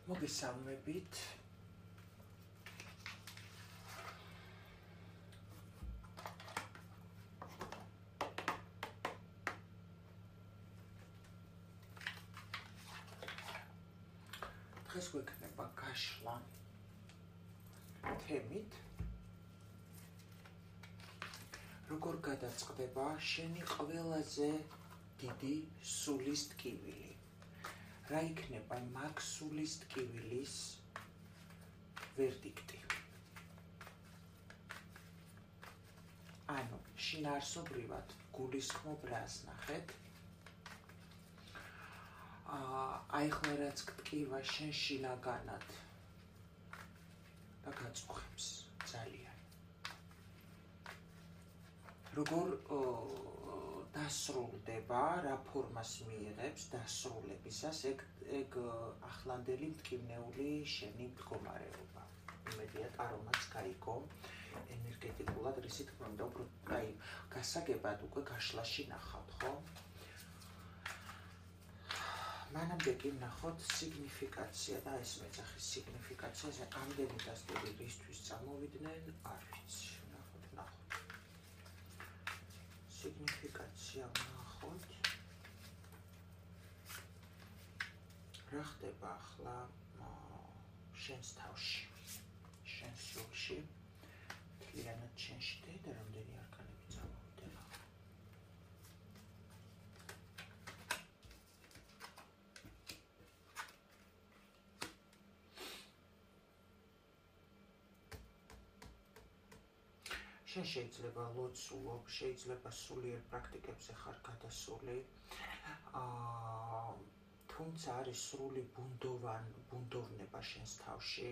მოგესალმებით. დღეს გვექნება გაშლა თემით როგორ გადაწყდება შენი ყველაზე დიდი სულის ტკივილი. რა იქნება მაგ სულის ტკივილის ვერდიქტი? ანუ შინაარსობრივად გულისხმობ რას ნახეთ? აი ხლა რაც ტკივა შენ შინაგანად და გაწუხებს ძალიან. როგორ დასრულდება, რა ფორმას მიიღებს დასრულებისას ეგ ახლანდელი მტკივნეული შენი მდგომარეობა. იმედია ტარომაც გაიგო ენერგეტიკულად, რისი თქმა უნდა, უფრო აი გასაგებად უკვე გაშლაში ნახავთ, ხო? მანამდე კი ვნახოთ სიგნიფიკაცია და ეს მეძახის სიგნიფიკაციაზე ამდენი დასტური რისთვის წამოვიდნენ, არ ვიცი. ვნახოთ. სიგნიფიკაცია ვნახოთ. რა ხდება ახლა შენს თავში, შენს სულში, მთლიანად შენში და რამდენი არკანები წამოვიდნენ ახლა. შენ შეიძლება ლოცულობ, შეიძლება სულიერ პრაქტიკებზე ხარ გადასული, თუმცა არის სრული ბუნდოვნება შენს თავში.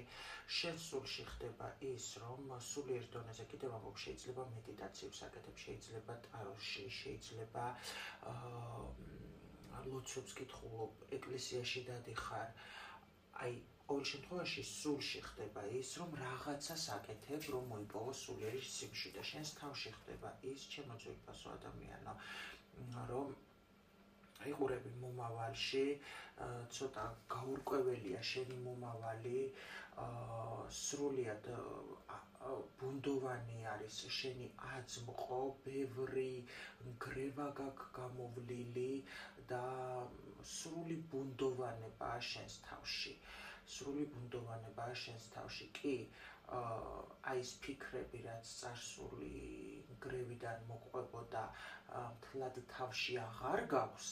შენს სულში ხდება ის, რომ სულიერ დონეზე კიდევ ამბობ, შეიძლება მედიტაციებს აკეთებ, შეიძლება ტაროში, შეიძლება ლოცვებს კითხულობ, ეკლესიაში დადიხარ. აი ყოველ შემთხვევაში სულში ხდება ის, რომ რაღაცას აკეთებ, რომ მოიპოვო სულიერი სიმშვიდე. შენს თავში ხდება ის, ჩემო ძვირფასო ადამიანო, რომ იყურები მომავალში, ცოტა გაურკვეველია შენი მომავალი, სრულიად ბუნდოვანი არის შენი აზმყო, ბევრი ნგრევა გაქვს გამოვლილი და სრული ბუნდოვანებაა შენს თავში. სრული ბუნდოვანებაა შენს თავში. კი, აი ეს ფიქრები, რაც წარსული ნგრევიდან მოყვებოდა, მთლად თავში აღარ გაქვს,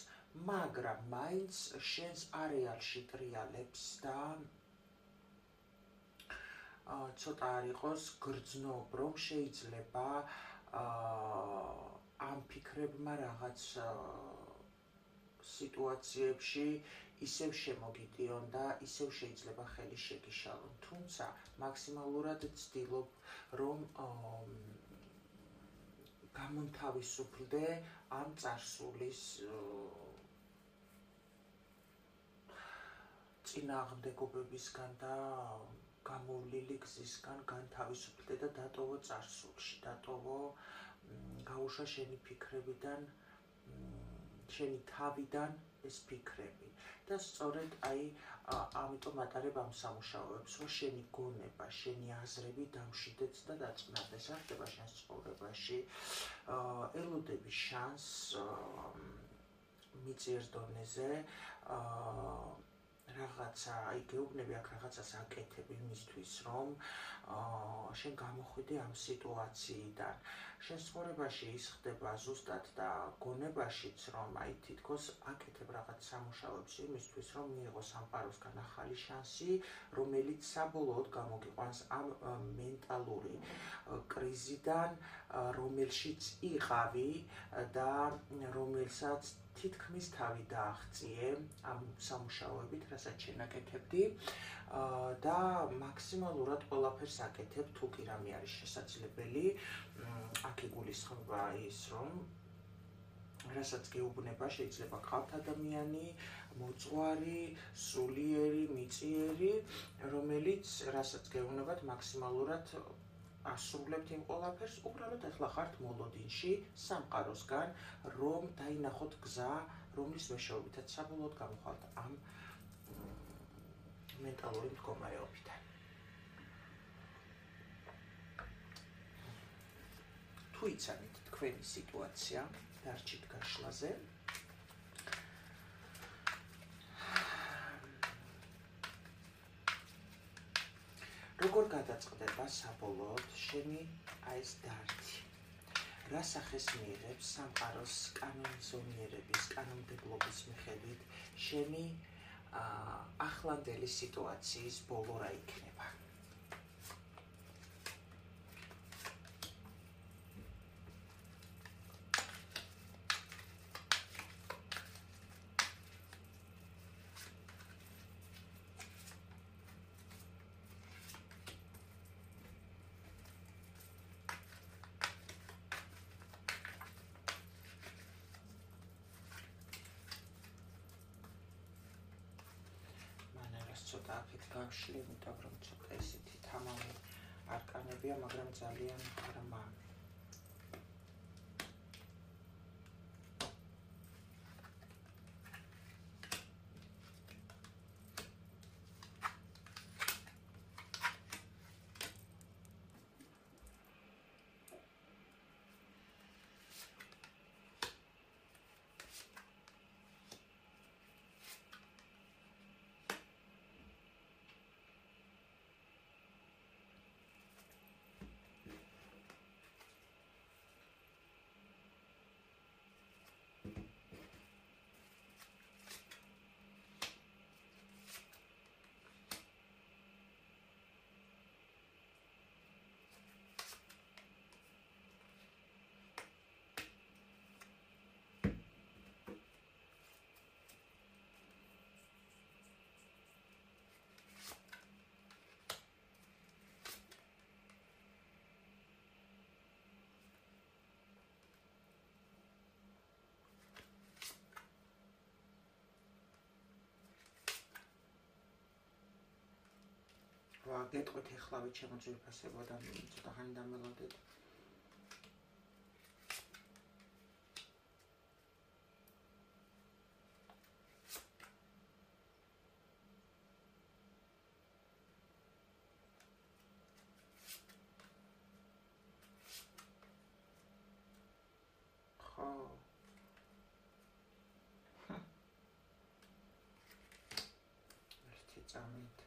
მაგრამ მაინც შენს არეალში ტრიალებს და ცოტა არ იყოს გრძნობ, რომ შეიძლება ამ ფიქრებმა რაღაც სიტუაციებში ისევ შემოგიტიონ და ისევ შეიძლება ხელი შეგიშალონ. თუმცა მაქსიმალურად ვცდილობ, რომ გამონთავისუფლდე ამ წარსულის წინააღმდეგობებისგან და გამოვლილი გზისგან განთავისუფლდე და დატოვო წარსულში, დატოვო, გაუშვა შენი ფიქრებიდან, შენი თავიდან ეს ფიქრები. და სწორედ აი ამიტომ ატარებ ამ სამუშაოებს, რომ შენი გონება, შენი აზრები დამშვიდეც და დაწნადეს. რა ხდება შენს ცხოვრებაში? ელოდები შანსს მიწიერ დონეზე, რაღაცა, აი გეუბნები აქ რაღაცას აკეთებ იმისთვის, რომ შენ გამოხვიდე ამ სიტუაციიდან. შენ ცხოვრებაში ის ხდება ზუსტად და გონებაშიც, რომ აი თითქოს აკეთებ რაღაც სამუშაოებს იმისთვის, რომ მიიღო სამყაროსგან ახალი შანსი, რომელიც საბოლოოდ გამოგიყვანს ამ მენტალური კრიზიდან, რომელშიც იყავი და რომელსაც თითქმის თავი დააღწიე ამ სამუშაოებით, რასაც შენ აკეთებდი და მაქსიმალურად ყველაფერს აკეთებ, თუ კი რამე არის შესაძლებელი. აქ იგულისხმება ის, რომ რასაც გეუბნება, შეიძლება გყავთ ადამიანი, მოწვარი, სულიერი, მიწიერი, რომელიც რასაც გეუბნებათ მაქსიმალურად ასრულებთ იმ ყველაფერს, უბრალოდ ახლა ხართ მოლოდინში სამყაროსგან, რომ დაინახოთ გზა, რომლის მეშვეობითაც საბოლოოდ გამოხვალთ ამ მენტალური მდგომარეობიდან. თუ იცანით თქვენი სიტუაცია დარჩით გაშლაზე, როგორ გადაწყდება საბოლოოდ შენი ეს დარჩი? რა სახეს მიიღებს სამყაროს კანონზომიერების, კანონმდებლობის მიხედვით შენი ახლანდელი სიტუაციის ბოლო რა იქნება? ცოტა აქეთ გავშლი, იმიტომ რომ ცოტა ისეთი თამამი არკანებია, მაგრამ ძალიან ღრმა. გეტყვით ეხლავე ჩემო ძვირფასებო და ცოტა ხანი დამელოდეთ. ხო. ერთი წამით.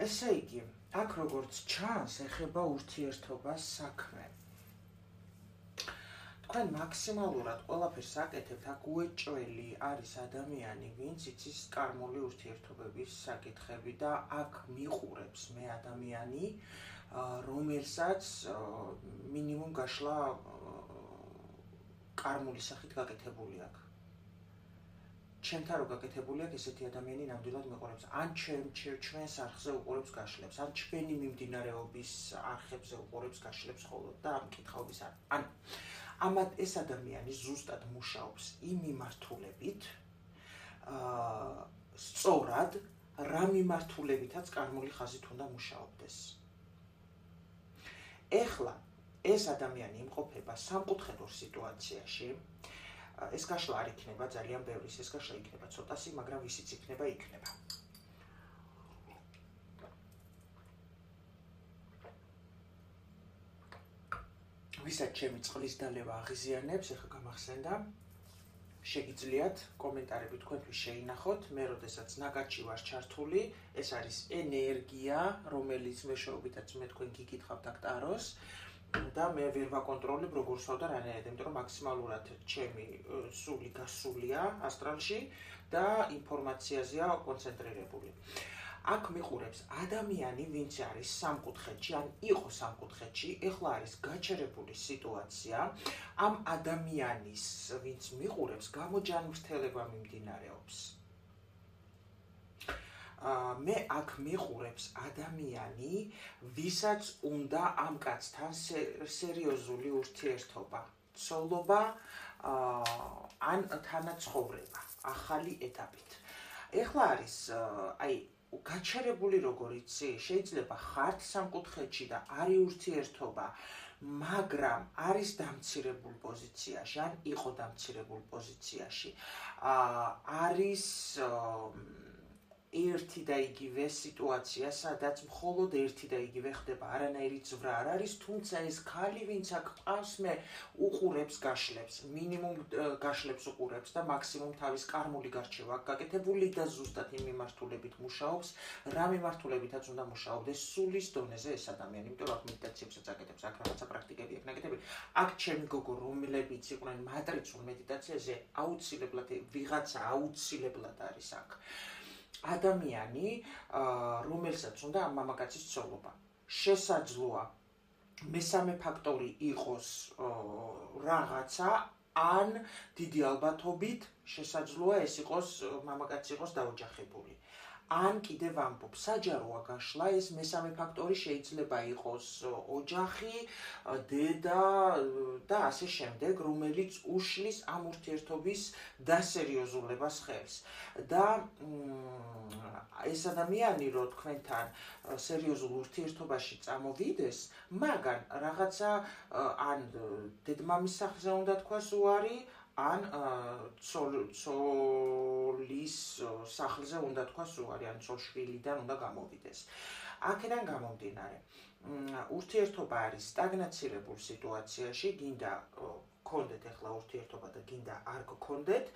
ესე იგი, აქ როგორც ჩანს, ეხება ურთიერთობას საქმე. თქვენ მაქსიმალურად ყველაფერს აკეთებთ, აქ უეჭველი არის ადამიანი, ვინც იცის კარმული ურთიერთობების საკითხები და აქ მიყურებს მე ადამიანი, რომელსაც მინიმუმ გაშლა კარმული სახით გაკეთებული აქვს. ჩემთან რო გაკეთებული აქვს ესეთი ადამიანი ნამდვილად მეყურებს, ან ჩვენს არხზე უყურებს გაშლებს, ან ჩვენი მიმდინარეობის არხებზე უყურებს გაშლებს ხოლოდ და ამ კითხაობის არ. ან ამათ ეს ადამიანი ზუსტად მუშაობს იმ მიმართულებით, სწორად რა მიმართულებითაც კარმული ხაზით უნდა მუშაობდეს. ეხლა ეს ადამიანი იმყოფება სამკუთხედურ სიტუაციაში. ეს გაშლა არ იქნება ძალიან ბევრი, ეს გაშლა იქნება ცოტასი, მაგრამ ვისიც იქნება, იქნება. ვისაც ჩემი წყლის დალევა აღიზიანებს, ეხლა გამახსენდა, შეგიძლიათ კომენტარები თქვენთვის შეინახოთ, მე როდესაც ნაგაჩი ვარ ჩართული, ეს არის ენერგია, რომელიც მეშვეობითაც მე თქვენ გიკითხავთ აქ ტაროს. და მე ვერ ვაკონტროლებ როგორ სვავ და რანაირად, იმიტომ რომ მაქსიმალურად ჩემი სული გასულია ასტრალში და ინფორმაციაზეა კონცენტრირებული. აქ მიყურებს ადამიანი, ვინც არის სამკუთხედში, ან იყო სამკუთხედში, ეხლა არის გაჩერებული სიტუაცია, ამ ადამიანის, ვინც მიყურებს, გამოჯანმრთელება მიმდინარეობს. მე აქ მიყურებს ადამიანი, ვისაც უნდა ამ კაცთან სერიოზული ურთიერთობა. ცოლობა ან თანაცხოვრება ახალი ეტაპით. ეხლა არის აი გაჩერებული როგორ იცი, შეიძლება ხართ სამკუთხედში და არის ურთიერთობა, მაგრამ არის დამცირებულ პოზიციაში, ან იყო დამცირებულ პოზიციაში. არის ერთი და იგივე სიტუაცია, სადაც მხოლოდ ერთი და იგივე ხდება, არანაირი ძვრა არ არის, თუმცა ეს ქალი, ვინც აქ ყავს, მე უყურებს გაშლებს, მინიმუმ გაშლებს უყურებს და მაქსიმუმ თავის კარმული გარჩევა აქვს გაკეთებული და ზუსტად იმ მიმართულებით მუშაობს, რა მიმართულებითაც უნდა მუშაობდეს სულის დონეზე ეს ადამიანი, იმიტომ რომ აქ მედიტაციებსაც აკეთებს, აქ რაღაცა პრაქტიკები აქვს ნაკეთებული. აქ ჩემი გოგო, რომლებიც იყვნენ მატრიცულ მედიტაციაზე, აუცილებლად ვიღაცა აუცილებლად არის აქ. ადამიანი, რომელსაც უნდა ამ მამაკაცის ცოლობა. შესაძლოა მესამე ფაქტორი იყოს რაღაცა, ან დიდი ალბათობით შესაძლოა ეს იყოს მამაკაცი იყოს დაოჯახებული. ან კიდევ ამბობ, საჯაროა გაშლა, ეს მესამე ფაქტორი შეიძლება იყოს ოჯახი, დედა და ასე შემდეგ, რომელიც უშლის ამ ურთიერთობის დასერიოზულებას ხელს. და ეს ადამიანი, რო თქვენთან სერიოზულ ურთიერთობაში წამოვიდეს, მაგან რაღაცა ან დედმამის სახლზე უნდა თქვას უარი, ან ცოლის სახლზე უნდა თქვას უარი, ან ცოლშვილიდან უნდა გამოვიდეს. აქედან გამომდინარე, ურთიერთობა არის სტაგნაცირებულ სიტუაციაში, გინდა გქონდეთ ახლა ურთიერთობა და გინდა არ გქონდეთ,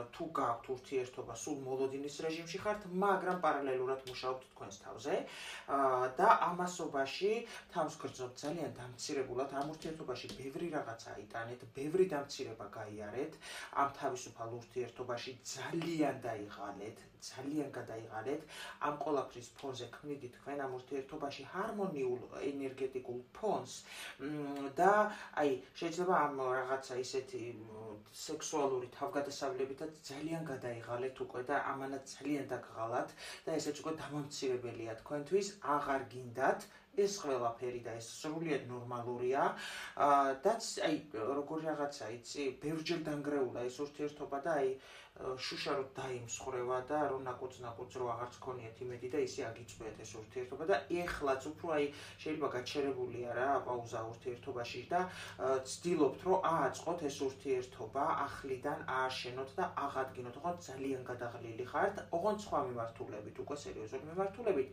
თუ გაქვთ ურთიერთობა, სულ მოლოდინის რეჟიმში ხართ, მაგრამ პარალელურად მუშაობთ თქვენს თავზე და ამასობაში თავს გრძნობთ ძალიან დამცირებულად, ამ ურთიერთობაში ბევრი რაღაცა აიტანეთ, ბევრი დამცირება გაიარეთ, ამ თავისუფალ ურთიერთობაში ძალიან დაიღალეთ, ძალიან გადაიღალეთ, ამ ყველაფრის ფონზე ქმნიდით თქვენ ამ ურთიერთობაში ჰარმონიულ ენერგეტიკულ ფონს და აი შეიძლება ამ რაღაცა ისეთი სექსუალური თავგადასავლებითაც ძალიან გადაიღალეთ უკვე და ამანაც ძალიან დაგღალათ და ესეც უკვე დამამცირებელია თქვენთვის, აღარ გინდათ ეს ყველაფერი და ეს სრულიად ნორმალურია. დაც აი როგორი რაღაცა იცი, ბევრჯერ დანგრეულა ეს ურთიერთობა და აი შუშა რო დაიმსხრევა და რომ ნაკუწ რო აღარც ქონიათ იმედი და ისე აგიწვიათ ეს ურთიერთობა და ეხლაც უფრო აი შეიძლება გაჩერებულია რა პაუზა ურთიერთობაში და ცდილობთ რომ ააწყოთ ეს ურთიერთობა ახლიდან ააშენოთ და აღადგინოთ, ოღონდ ძალიან გადაღლილი ხართ, ოღონდ სხვა მიმართულებით, უკვე სერიოზული მიმართულებით,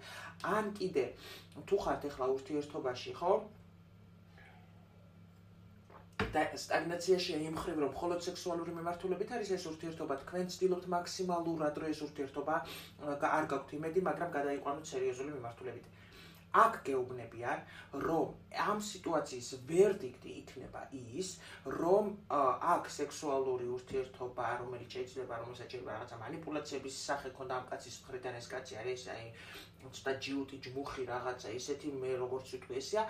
ან კიდე თუ ხართ ეხლა ურთიერთობაში, ხო? და სტაგნაციაშია იმ მხრივ, რომ მხოლოდ სექსუალური მიმართულებით არის ეს ურთიერთობა, თქვენ ცდილობთ მაქსიმალურად, რომ ეს ურთიერთობა არ გაქვთ იმედი, მაგრამ გადაიყვანოთ სერიოზული მიმართულებით. აქ გეუბნებიან, რომ ამ სიტუაციის ვერდიქტი იქნება ის, რომ აქ სექსუალური ურთიერთობა, რომელიც შეიძლება, რომელსაც შეიძლება რაღაცა манипуляციების სახე ქონდა ამ კაცის მხრიდან, ეს კაცი არის აი ცოტა ჯიუტი, ჯმუხი რაღაცა, ისეთი მე როგორც ვიტყვი ესეა.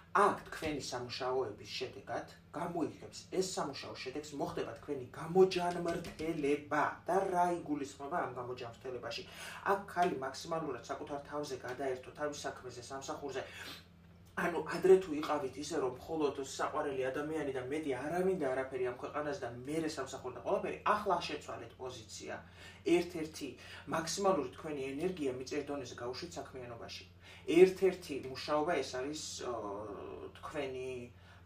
აქ თქვენი სამუშაოების შედეგად გამოიღებს ეს სამუშაო შედეგს მოხდება თქვენი გამოჯანმრთელება და რა იგულისხმება ამ გამოჯანმრთელებაში. აქ ხალი მაქსიმალურად საკუთარ თავზე გადაერთო თავის საქმეზე, სამსახურზე. ანუ ადრე თუ იყავით ისე რომ მხოლოდ საყვარელი ადამიანი და მეტი არავინ და არაფერი ამ ქვეყანაზე და მერე სამსახური და ყველაფერი, ახლა შეცვალეთ პოზიცია. ერთ-ერთი მაქსიმალური თქვენი ენერგია მიწიერ დონეზე გაუშვით საქმიანობაში. ერთ-ერთი მუშაობა ეს არის თქვენი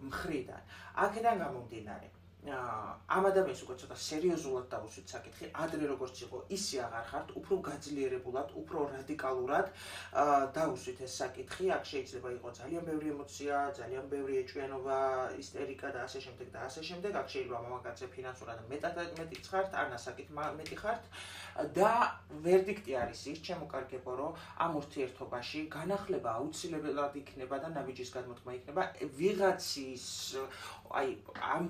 მხრიდან. აქედან გამომდინარე, ამ ადამიანს უკვე ცოტა სერიოზულად დავუსვით საკითხი, ადრე როგორც იყო, ისე აღარ ხართ, უფრო გაძლიერებულად, უფრო რადიკალურად დავუსვით ეს საკითხი. აქ შეიძლება იყოს ძალიან ბევრი ემოცია, ძალიან ბევრი ეჭვიანობა, ისტერიკა და ასე შემდეგ და ასე შემდეგ. აქ შეიძლება მამაკაცზე ფინანსურად მეტიც ხართ, ან ასაკით მეტი ხართ. და ვერდიქტი არის ის, ჩემო კარგებო, რომ ამ ურთიერთობაში განახლება აუცილებლად იქნება და ნაბიჯის გადმოთქმა იქნება. ვიღაცის აი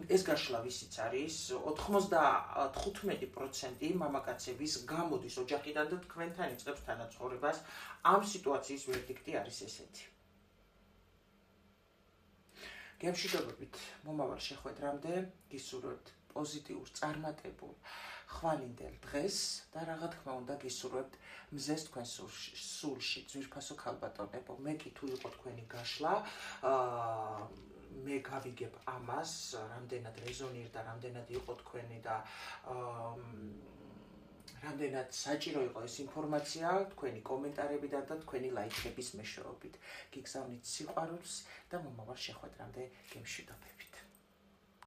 ეს გაშლა ვისიც არის 95% მამაკაცების გამოდის ოჯახიდან და თქვენთან იწყებს თანაცხოვრებას. ამ სიტუაციის ვერდიქტი არის ესეთი. გემშვიდობებით მომავალ შეხვედრამდე გისურვებთ პოზიტიურ, წარმატებულ, ხვალინდელ დღეს და რა თქმა უნდა გისურვებთ მზეს თქვენ სულში, ძვირფასო ქალბატონებო. მე კი თუ იყო თქვენი გაშლა, მე გავიგებ ამას, რამდენად რეზონირდა, რამდენად იყო თქვენი და რამდენად საჭირო იყო ეს ინფორმაცია თქვენი კომენტარებიდან და თქვენი ლაიქების მეშვეობით. გიგზავნით სიყვარულს და მომავალ შეხვედრამდე გემშვიდობებით.